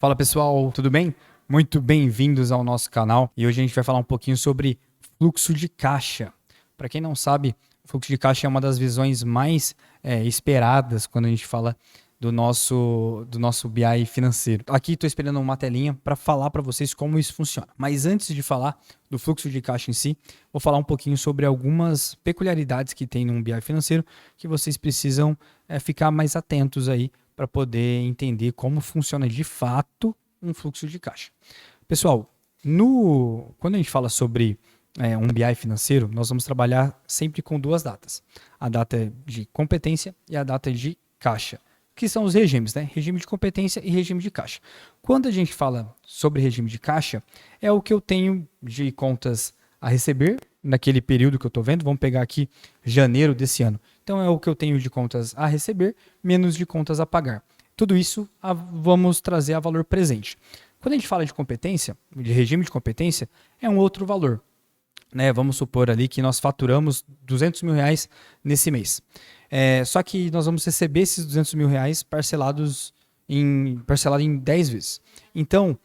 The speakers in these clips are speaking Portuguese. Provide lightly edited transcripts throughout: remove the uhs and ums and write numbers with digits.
Fala pessoal, tudo bem? Muito bem-vindos ao nosso canal e hoje a gente vai falar um pouquinho sobre fluxo de caixa. Para quem não sabe, o fluxo de caixa é uma das visões mais esperadas quando a gente fala do nosso BI financeiro. Aqui estou esperando uma telinha para falar para vocês como isso funciona. Mas antes de falar do fluxo de caixa em si, vou falar um pouquinho sobre algumas peculiaridades que tem num BI financeiro que vocês precisam ficar mais atentos aí para poder entender como funciona de fato um fluxo de caixa. Pessoal, quando a gente fala sobre um BI financeiro, nós vamos trabalhar sempre com duas datas. A data de competência e a data de caixa, que são os regimes, né? Regime de competência e regime de caixa. Quando a gente fala sobre regime de caixa, é o que eu tenho de contas a receber naquele período que eu estou vendo. Vamos pegar aqui janeiro desse ano. Então é o que eu tenho de contas a receber menos de contas a pagar. Tudo isso vamos trazer a valor presente. Quando a gente fala de competência, de regime de competência, é um outro valor. Né? Vamos supor ali que nós faturamos R$200 mil nesse mês. Só que nós vamos receber esses R$200 mil parcelado em 10 vezes. Então,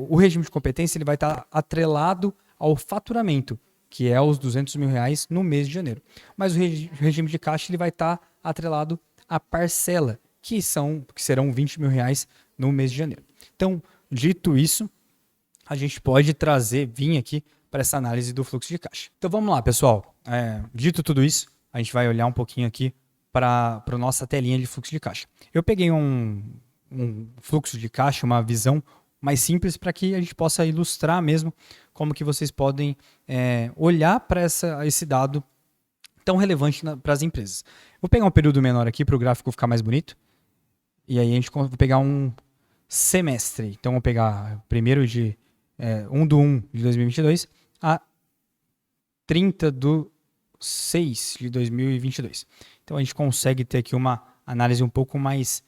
o regime de competência ele vai estar atrelado ao faturamento, que é os R$200 mil no mês de janeiro. Mas o regime de caixa ele vai estar atrelado à parcela, que serão R$20 mil no mês de janeiro. Então, dito isso, a gente pode vir aqui para essa análise do fluxo de caixa. Então vamos lá, pessoal. Dito tudo isso, a gente vai olhar um pouquinho aqui para a nossa telinha de fluxo de caixa. Eu peguei um fluxo de caixa, uma visão mais simples para que a gente possa ilustrar mesmo como que vocês podem olhar para esse dado tão relevante para as empresas. Vou pegar um período menor aqui para o gráfico ficar mais bonito. E aí vou pegar um semestre. Então vou pegar primeiro de 1/1 de 2022 a 30/6 de 2022. Então a gente consegue ter aqui uma análise um pouco mais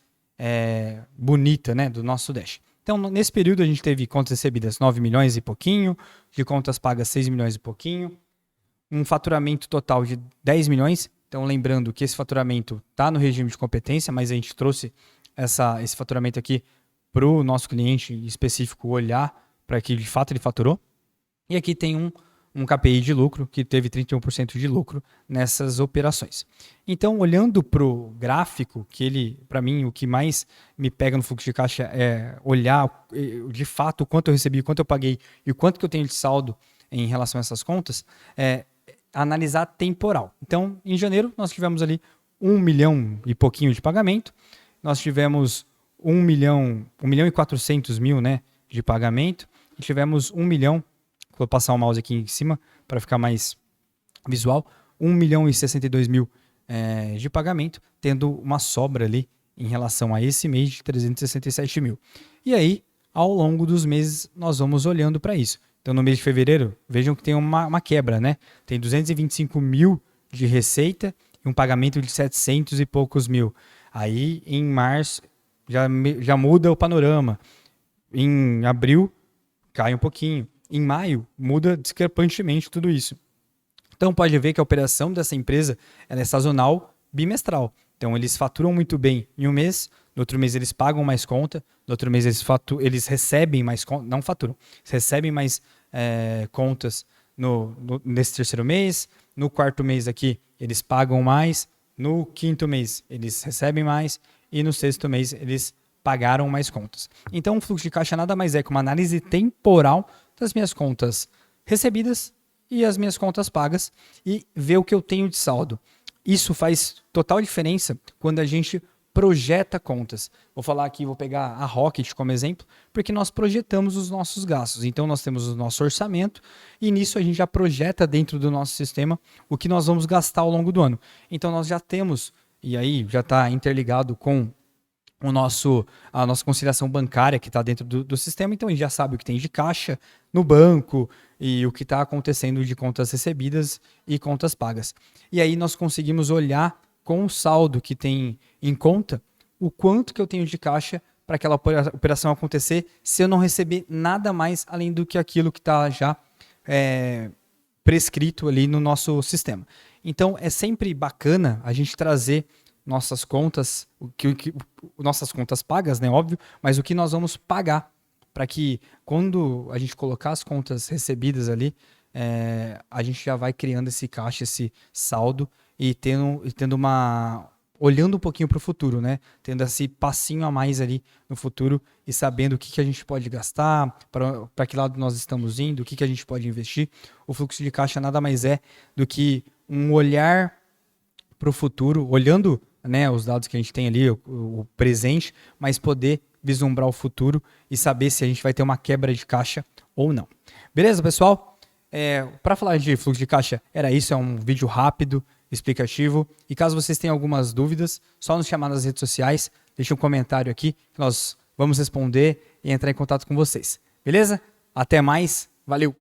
bonita, né, do nosso dash. Então nesse período a gente teve contas recebidas 9 milhões e pouquinho, de contas pagas 6 milhões e pouquinho, um faturamento total de 10 milhões. Então lembrando que esse faturamento está no regime de competência, mas a gente trouxe esse faturamento aqui para o nosso cliente específico olhar para que de fato ele faturou. E aqui tem um KPI de lucro, que teve 31% de lucro nessas operações. Então, olhando para o gráfico, para mim, o que mais me pega no fluxo de caixa é olhar de fato o quanto eu recebi, o quanto eu paguei e o quanto que eu tenho de saldo em relação a essas contas, analisar temporal. Então, em janeiro, nós tivemos ali 1 milhão e pouquinho de pagamento, nós tivemos 1 milhão e 400 mil, né, de pagamento, e tivemos 1 milhão, vou passar o mouse aqui em cima para ficar mais visual, 1 milhão e 62 mil de pagamento, tendo uma sobra ali em relação a esse mês de 367 mil. E aí, ao longo dos meses, nós vamos olhando para isso. Então, no mês de fevereiro, vejam que tem uma quebra, né? Tem 225 mil de receita e um pagamento de 700 e poucos mil. Aí, em março, já muda o panorama. Em abril, cai um pouquinho. Em maio, muda discrepantemente tudo isso. Então, pode ver que a operação dessa empresa é sazonal, bimestral. Então, eles faturam muito bem em um mês, no outro mês eles pagam mais conta, no outro mês eles recebem mais conta, não faturam, eles recebem mais contas nesse terceiro mês, no quarto mês aqui eles pagam mais, no quinto mês eles recebem mais e no sexto mês eles pagaram mais contas. Então, o fluxo de caixa nada mais é que uma análise temporal das minhas contas recebidas e as minhas contas pagas e ver o que eu tenho de saldo. Isso faz total diferença quando a gente projeta contas. Vou falar aqui, vou pegar a Rocket como exemplo, porque nós projetamos os nossos gastos. Então, nós temos o nosso orçamento e nisso a gente já projeta dentro do nosso sistema o que nós vamos gastar ao longo do ano. Então, nós já temos, e aí já está interligado com a nossa conciliação bancária que está dentro do sistema, então a gente já sabe o que tem de caixa no banco e o que está acontecendo de contas recebidas e contas pagas. E aí nós conseguimos olhar com o saldo que tem em conta o quanto que eu tenho de caixa para aquela operação acontecer se eu não receber nada mais além do que aquilo que está já prescrito ali no nosso sistema. Então é sempre bacana a gente trazer nossas contas, nossas contas pagas, né, óbvio, mas o que nós vamos pagar, para que quando a gente colocar as contas recebidas ali, a gente já vai criando esse caixa, esse saldo e tendo olhando um pouquinho para o futuro, né? Tendo esse passinho a mais ali no futuro e sabendo o que a gente pode gastar, para que lado nós estamos indo, o que a gente pode investir. O fluxo de caixa nada mais é do que um olhar para o futuro, olhando, né, os dados que a gente tem ali, o presente, mas poder vislumbrar o futuro e saber se a gente vai ter uma quebra de caixa ou não. Beleza, pessoal? Para falar de fluxo de caixa, era isso, é um vídeo rápido, explicativo. E caso vocês tenham algumas dúvidas, só nos chamar nas redes sociais, deixa um comentário aqui que nós vamos responder e entrar em contato com vocês. Beleza? Até mais, valeu!